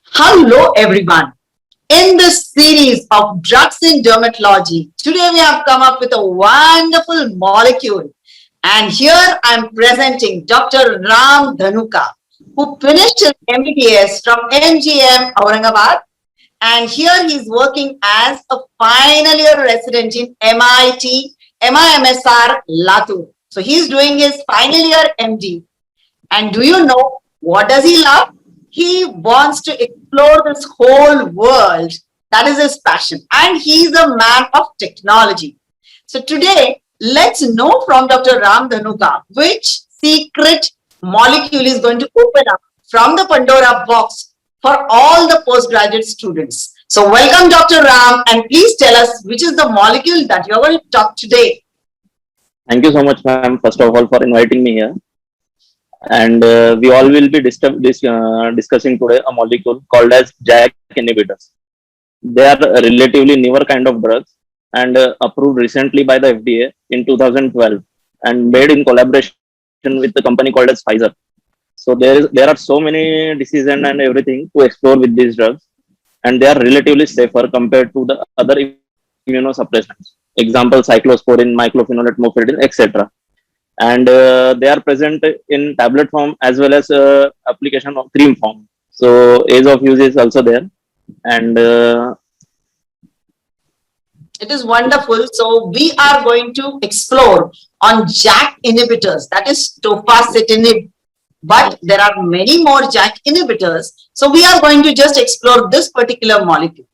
Hello, everyone. In this series of drugs in dermatology, today we have come up with a wonderful molecule. And here I'm presenting Dr. Ram Dhanuka, who finished his MBBS from MGM Aurangabad. And here he's working as a final year resident in MIT, MIMSR Latur. So he's doing his final year MD. And do you know what does he love? He wants to explore this whole world. That is his passion. And he's a man of technology. So today, let's know from Dr. Ram Dhanuka which secret molecule is going to open up from the Pandora box for all the postgraduate students. So welcome, Dr. Ram, and please tell us which is the molecule that you're going to talk today. Thank you so much, ma'am, first of all, for inviting me here. And we all will be discussing today a molecule called as JAK inhibitors. They are a relatively newer kind of drugs and approved recently by the FDA in 2012 and made in collaboration with the company called as Pfizer. So there are so many diseases and everything to explore with these drugs, and they are relatively safer compared to the other immunosuppressants. Example: cyclosporin, myclophenolate mofetil, etc. And they are present in tablet form as well as application of cream form. So ease of use is also there, and it is wonderful. So we are going to explore on JAK inhibitors, that is tofacitinib. But there are many more JAK inhibitors. So we are going to just explore this particular molecule.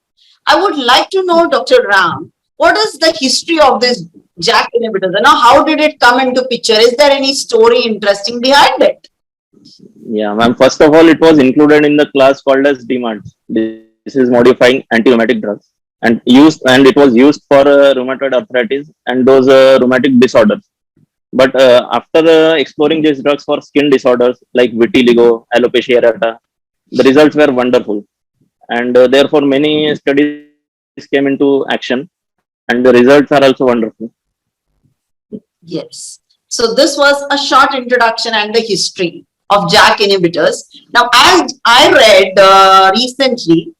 I would like to know, Dr. Ram, what is the history of this JAK inhibitors? And how did it come into picture? Is there any story interesting behind it? yeah, ma'am. First of all, it was included in the class called as DMARDs. This is modifying anti-rheumatic drugs, and it was used for rheumatoid arthritis and those rheumatic disorders. But after exploring these drugs for skin disorders like vitiligo, alopecia areata, the results were wonderful, and therefore many studies came into action, and the results are also wonderful. Yes. So this was a short introduction and the history of JAK inhibitors. Now, as I read recently,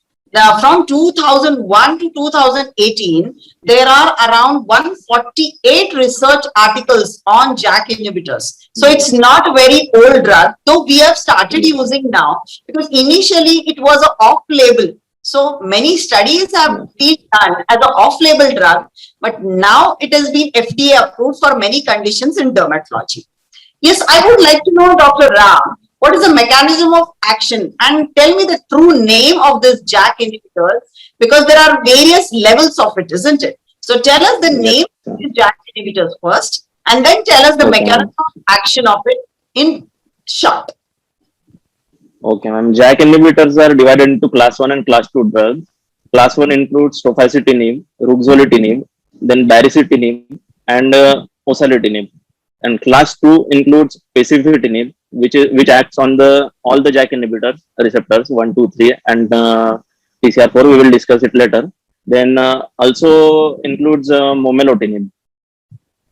from 2001 to 2018, there are around 148 research articles on JAK inhibitors. So it's not a very old drug, though we have started using now, because initially it was an off-label. So many studies have been done as an off-label drug, but now it has been FDA approved for many conditions in dermatology. Yes, I would like to know, Dr. Ram, what is the mechanism of action? And tell me the true name of this JAK inhibitor, because there are various levels of it, isn't it? So tell us the name of the JAK inhibitors first, and then tell us the mechanism of action of it in short. Okay, ma'am. JAK inhibitors are divided into class 1 and class 2 drugs. Class 1 includes tofacitinib, ruxolitinib, then baricitinib, and osialitinib. And class 2 includes pacifitinib, which acts on all the JAK inhibitors receptors 1, 2, 3, and TCR4. We will discuss it later. Then also includes momelotinib.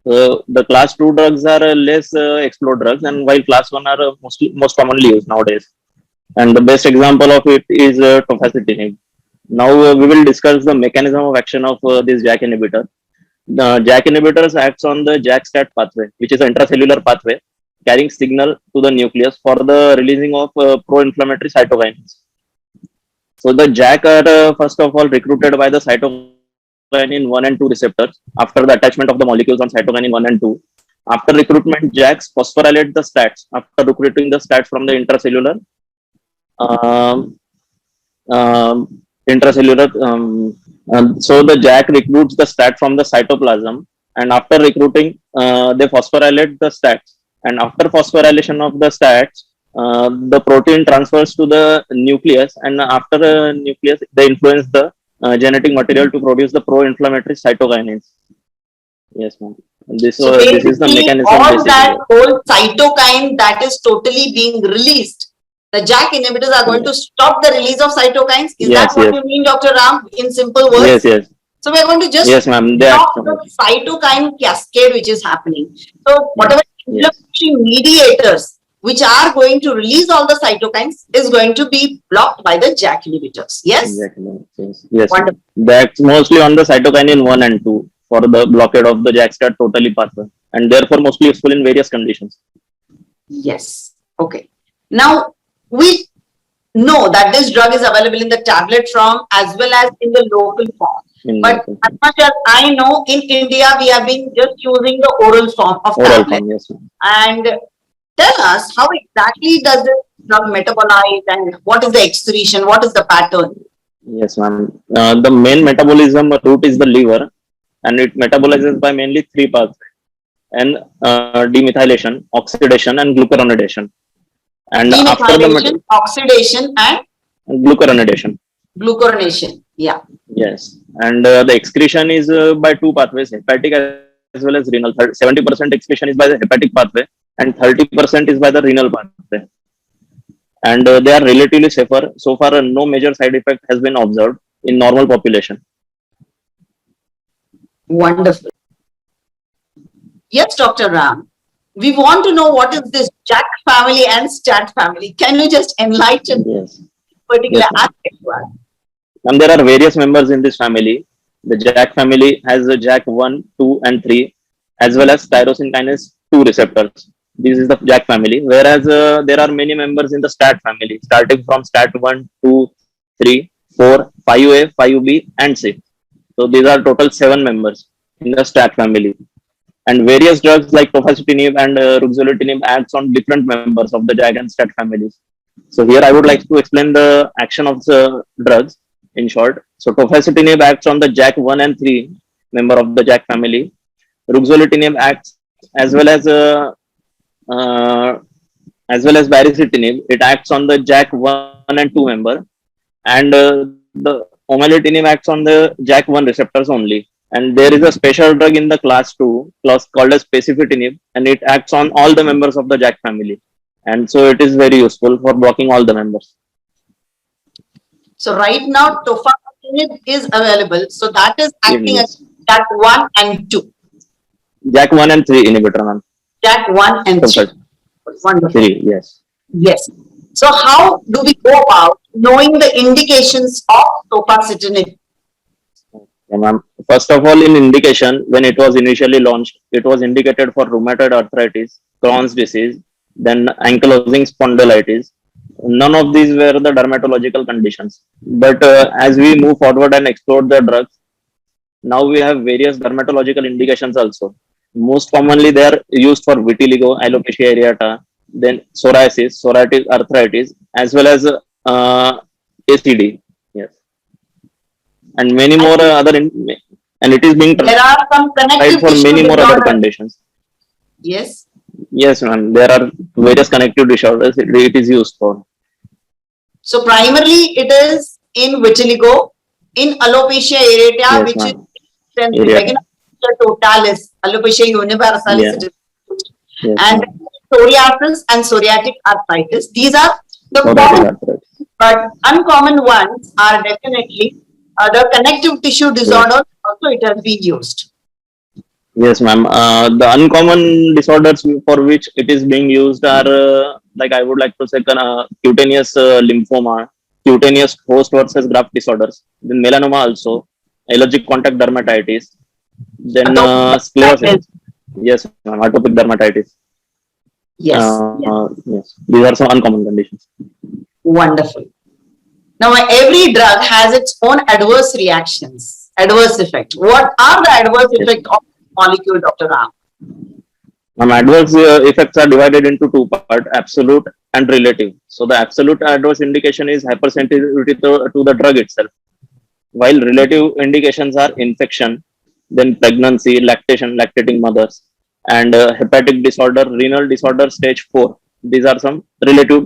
The class 2 drugs are less explored drugs, and while class 1 are most commonly used nowadays. And the best example of it is tofacitinib. Now we will discuss the mechanism of action of this JAK inhibitor. The JAK inhibitors acts on the JAK-STAT pathway, which is an intracellular pathway carrying signal to the nucleus for the releasing of pro-inflammatory cytokines. So the JAK are first of all recruited by the cytokinin 1 and 2 receptors after the attachment of the molecules on cytokinin 1 and 2. After recruitment, JAKs phosphorylate the STATs after recruiting the STATs from the intracellular so the JAK recruits the STAT from the cytoplasm, and after recruiting, they phosphorylate the STATs. And after phosphorylation of the STATs, the protein transfers to the nucleus, and after the nucleus, they influence the genetic material to produce the pro-inflammatory cytokinins. Yes, ma'am. This is the mechanism. All that whole cytokine that is totally being released, the JAK inhibitors are going to stop the release of cytokines. Is that what you mean, Dr. Ram, in simple words? Yes. So we are going to just stop the cytokine cascade which is happening. So whatever inflammatory mediators which are going to release all the cytokines is going to be blocked by the JAK inhibitors. Yes? Exactly. Yes. Yes. Wonderful. That's mostly on the cytokinin 1 and 2 for the blockade of the JAK-STAT totally pathway, and therefore mostly useful in various conditions. Yes. Okay. Now, we know that this drug is available in the tablet form as well as in the local form. But as much as I know, in India, we have been just using the oral form of Oral tablet. form, yes, ma'am. And tell us, how exactly does this drug metabolize and what is the excretion? What is the pattern? Yes, ma'am. The main metabolism route is the liver, and it metabolizes by mainly three paths: and demethylation, oxidation, and glucuronidation. And after the Demethylation, oxidation, and glucuronidation. glucuronation. Yeah. Yes, and the excretion is by two pathways: hepatic as well as renal. 70% excretion is by the hepatic pathway, and 30% is by the renal pathway. And they are relatively safer. So far, no major side effect has been observed in normal population. Wonderful. Yes, Dr. Ram. We want to know what is this JAK family and STAT family. Can you just enlighten Yes. particular Yes, ma'am. aspect to us? And there are various members in this family. The JAK family has the JAK 1, 2, and 3, as well as tyrosine kinase 2 receptors. This is the JAK family. Whereas there are many members in the STAT family, starting from STAT 1, 2, 3, 4, 5A, 5B, and 6. So these are total 7 members in the STAT family. And various drugs like tofacitinib and ruxolitinib acts on different members of the JAK and STAT families. So here I would like to explain the action of the drugs in short. So tofacitinib acts on the JAK 1 and 3 member of the JAK family. Ruxolitinib acts as well as baricitinib. It acts on the JAK 1 and 2 member, and the omalitinib acts on the JAK 1 receptors only. And there is a special drug in the class 2 class called as pacifitinib, and it acts on all the members of the JAK family. And so it is very useful for blocking all the members. So right now, tofacitinib is available. So that is acting Yes. as JAK 1 and 2. JAK 1 and 3 inhibitor, ma'am. JAK 1 and 3. Wonderful. 3, yes. Yes. So how do we go about knowing the indications of tofacitinib? Yeah, ma'am. First of all, in indication, when it was initially launched, it was indicated for rheumatoid arthritis, Crohn's disease, then ankylosing spondylitis. None of these were the dermatological conditions. But as we move forward and explore the drugs, now we have various dermatological indications also. Most commonly, they are used for vitiligo, alopecia areata, then psoriasis, psoriatic arthritis, as well as ACD. Yes, and many more and it is being There are some tried connective for tissue many more other disorders. conditions. Yes. Yes, ma'am. There are various connective disorders it is used for. So primarily it is in vitiligo, in alopecia areata, Yes, which ma'am. is extensive, Areata. like in alopecia totalis, alopecia universalis, Yeah. it is used. Yes, And ma'am. psoriasis and psoriatic arthritis. These are the Psoriatic common, arthritis. but uncommon ones are definitely the connective tissue disorders. Also, it has been used. Yes, ma'am. The uncommon disorders for which it is being used are, like I would like to say, cutaneous lymphoma, cutaneous host versus graft disorders, then melanoma also, allergic contact dermatitis, then Atopic sclerosis. Yes, ma'am. Atopic dermatitis. Yes. Yes. These are some uncommon conditions. Wonderful. Now, every drug has its own adverse reactions, adverse effect. What are the adverse effects of molecule, Dr. Ram? Adverse effects are divided into two parts: absolute and relative. So the absolute adverse indication is hypersensitivity to the drug itself, while relative indications are infection, then pregnancy, lactation, lactating mothers, and hepatic disorder, renal disorder stage 4. These are some relative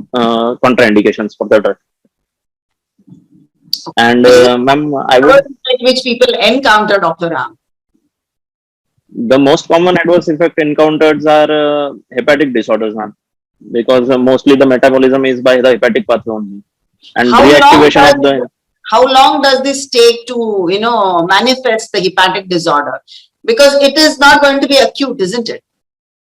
contraindications for the drug. And ma'am, I would, Adverse effect which people encounter, Dr. Ram. the most common adverse effect encountered are hepatic disorders, ma'am, because mostly the metabolism is by the hepatic pathway only, and reactivation of the. How long does this take to, manifest the hepatic disorder? Because it is not going to be acute, isn't it?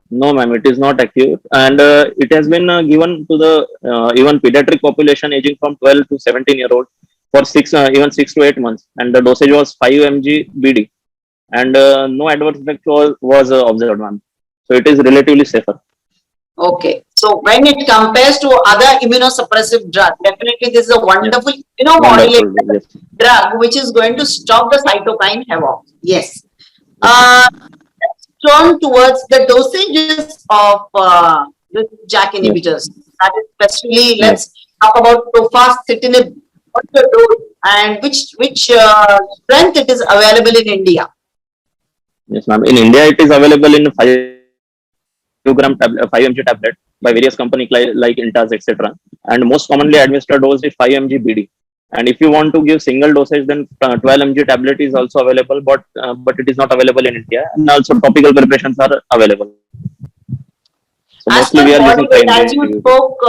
No, ma'am, it is not acute, and it has been given to the even pediatric population aging from 12 to 17-year-old for even 6 to 8 months, and the dosage was 5 mg BD, and no adverse effect was observed, ma'am. So it is relatively safer. Okay. So when it compares to other immunosuppressive drug, definitely this is a Yes, wonderful immunomodulator wonderful. Yes, drug which is going to stop the cytokine havoc. Yes. yes, ma'am. Let's turn towards the dosages of the JAK Yes, inhibitors. That is especially, yes, let's talk about tofacitinib. What's the dose and which strength it is available in India? yes, ma'am. In India, it is available in 5 gram 5 mg tablet by various companies like Intas, etc. And most commonly administered dose is 5 mg BD. And if you want to give single dosage, then 12 mg tablet is also available, but it is not available in India. And also topical preparations are available. So As mostly per we are body using 5 weight, mg as you BD. spoke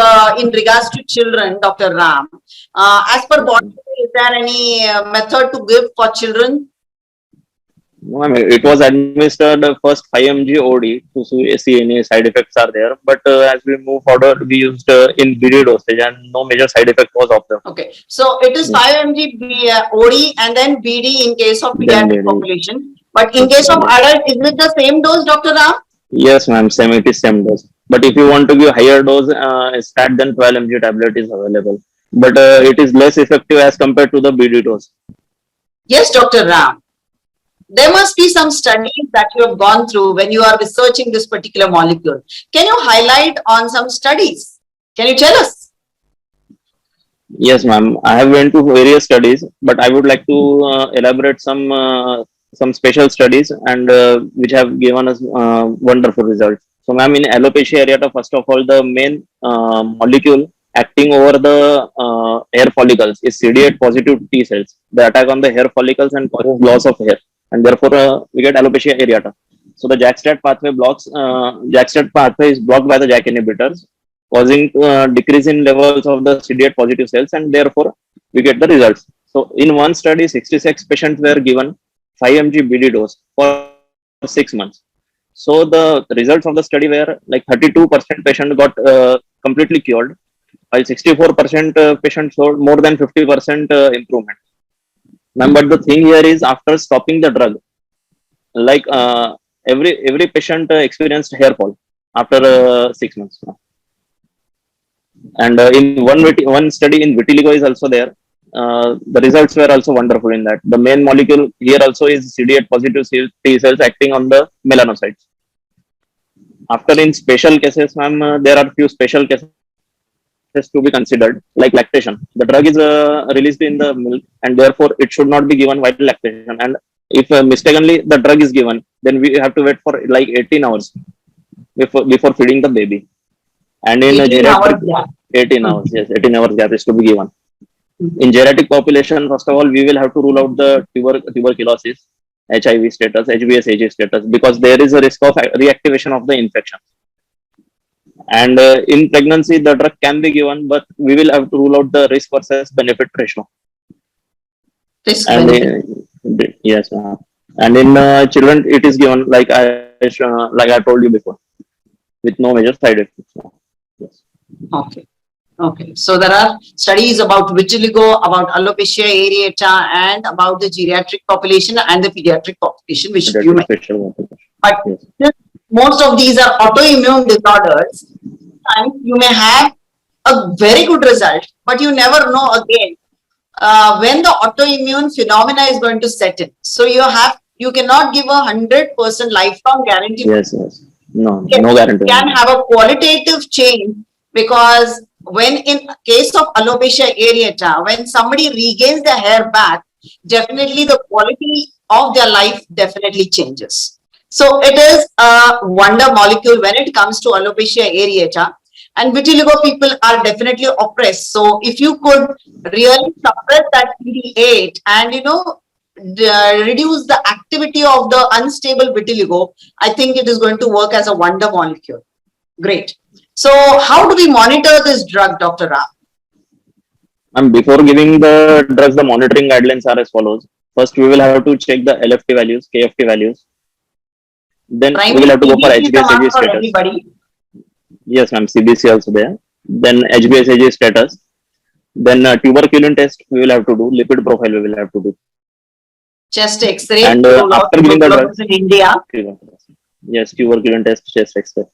in regards to children, Dr. Ram, as per Yes, body ma'am. weight, is there any method to give for children? No, I mean, it was administered first 5 mg OD to see any side effects are there. But as we move forward, we used in BD dosage and no major side effect was observed. Okay, so it is Yes. 5 mg OD and then BD in case of Then pediatric BD. population. But in case of Yes. adult, is it the same dose, Dr. Ram? Yes, ma'am. Same, it is same dose. But if you want to give higher dose, stat than 12 mg tablet is available. But it is less effective as compared to the BD dose. Yes, Dr. Ram. There must be some studies that you have gone through when you are researching this particular molecule. Can you highlight on some studies? Can you tell us? Yes, ma'am. I have went to various studies, but I would like to elaborate some special studies and which have given us wonderful results. So, ma'am, in alopecia areata, first of all, the main molecule acting over the hair follicles is CD8 positive T cells. They attack on the hair follicles and causes loss of hair, and therefore we get alopecia areata. So the JAK-STAT pathway is blocked by the JAK inhibitors, causing decrease in levels of the CD8 positive cells, and therefore we get the results. So in one study, 66 patients were given 5 mg BD dose for 6 months. So the results of the study were like 32% patient got completely cured, while 64% patients showed more than 50% improvement. Ma'am, but the thing here is after stopping the drug, like every patient experienced hair fall after 6 months. And in one study in vitiligo is also there. The results were also wonderful in that. The main molecule here also is CD8 positive T cells acting on the melanocytes. After in special cases, ma'am, there are few special cases to be considered, like lactation. The drug is released in the milk, and therefore it should not be given while lactation. And if mistakenly the drug is given, then we have to wait for like 18 hours before feeding the baby. And in a 18 hours, geriatric, yeah. 18 hours, yes, 18 hours gap is to be given. Mhm. In geriatric population, first of all, we will have to rule out the tuberculosis, HIV status, HBsAg status, because there is a risk of reactivation of the infection. And in pregnancy, the drug can be given, but we will have to rule out the risk versus benefit ratio. Risk And benefit. yes, and in children, it is given like I told you before, with no major side effects. Yes. Okay. Okay. So there are studies about vitiligo, about alopecia areata, and about the geriatric population and the pediatric population, which you Pediatric mentioned. special one. But Yes. since most of these are autoimmune disorders, and you may have a very good result, but you never know again when the autoimmune phenomena is going to set in. So you cannot give 100% lifelong guarantee. Yes, yes. No, Yes, no guarantee. can have a qualitative change, because when in case of alopecia areata, when somebody regains their hair back, definitely the quality of their life definitely changes. So it is a wonder molecule when it comes to alopecia areata, and vitiligo people are definitely oppressed. So if you could really suppress that CD8 and reduce the activity of the unstable vitiligo, I think it is going to work as a wonder molecule. Great. So how do we monitor this drug, Dr. Ram? And before giving the drugs, the monitoring guidelines are as follows. First, we will have to check the LFT values, KFT values. Then we Primary will have to go for CBC is the one HbA1c for status. everybody. Yes, ma'am. CBC also there. Then HbA1c status. Then tuberculin test we will have to do. Lipid profile we will have to do. Chest X-ray, And after giving the drugs, in India. yes, tuberculin test, chest X-ray.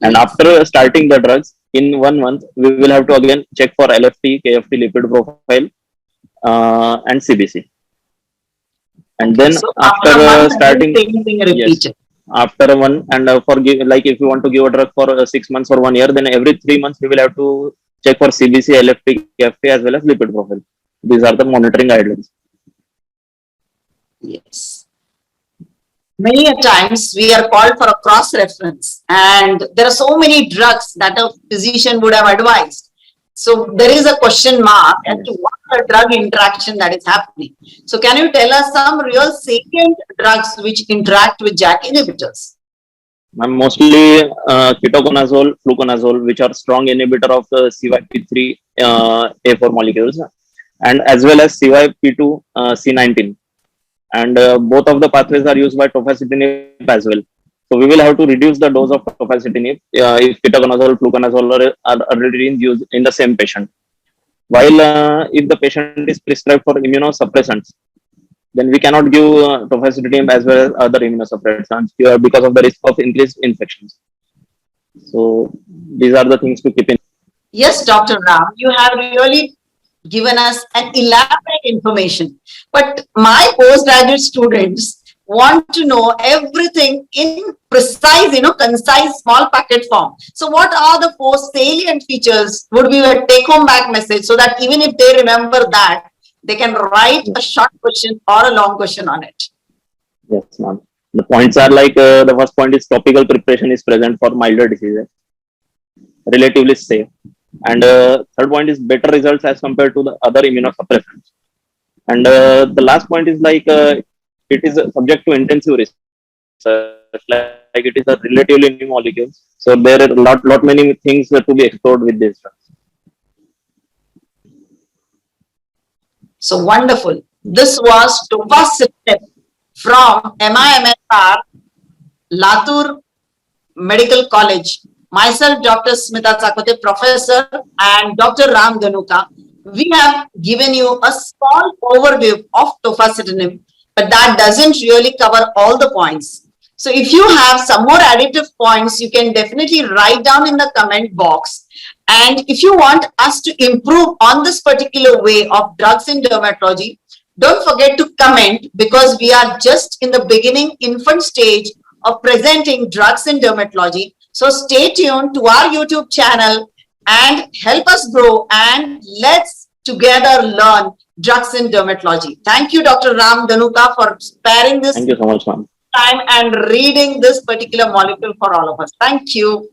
And after starting the drugs, in 1 month, we will have to again check for LFT, KFT, lipid profile, and CBC. And then So after a month, starting, same thing yes, repeated. after one, and like if you want to give a drug for 6 months or 1 year, then every 3 months we will have to check for CBC, LFT, KFT as well as lipid profile. These are the monitoring guidelines. Yes. Many a times we are called for a cross reference, and there are so many drugs that a physician would have advised. So there is a question mark as to what the drug interaction that is happening. So can you tell us some real salient drugs which interact with JAK inhibitors? Mostly ketoconazole, fluconazole, which are strong inhibitor of the CYP3 A4 molecules, and as well as CYP2 C19. And both of the pathways are used by tofacitinib as well. So we will have to reduce the dose of tofacitinib if ketoconazole, fluconazole are already used in the same patient. While if the patient is prescribed for immunosuppressants, then we cannot give tofacitinib as well as other immunosuppressants because of the risk of increased infections. So these are the things to keep in. Yes, Dr. Ram, you have really given us an elaborate information. But my postgraduate students want to know everything in precise, concise, small packet form. So what are the 4 salient features would be a take-home back message so that even if they remember that, they can write a short question or a long question on it? Yes, ma'am. The points are like the first point is topical preparation is present for milder diseases, relatively safe. And third point is better results as compared to the other immunosuppressants. And the last point is like it is subject to intensive research, like it is a relatively new molecule. So there are lot many things to be explored with this drugs. So wonderful. This was tofacitinib from MIMSR, Latur Medical College. Myself, Dr. Smita Chakote, Professor, and Dr. Ram Dhanuka. We have given you a small overview of tofacitinib, but that doesn't really cover all the points. So if you have some more additive points, you can definitely write down in the comment box. And if you want us to improve on this particular way of drugs in dermatology, don't forget to comment, because we are just in the beginning infant stage of presenting drugs in dermatology. So stay tuned to our YouTube channel and help us grow, and let's together learn drugs in dermatology. Thank you, Dr. Ram Dhanuka, for sparing this Thank you so much, ma'am. time and reading this particular molecule for all of us. Thank you.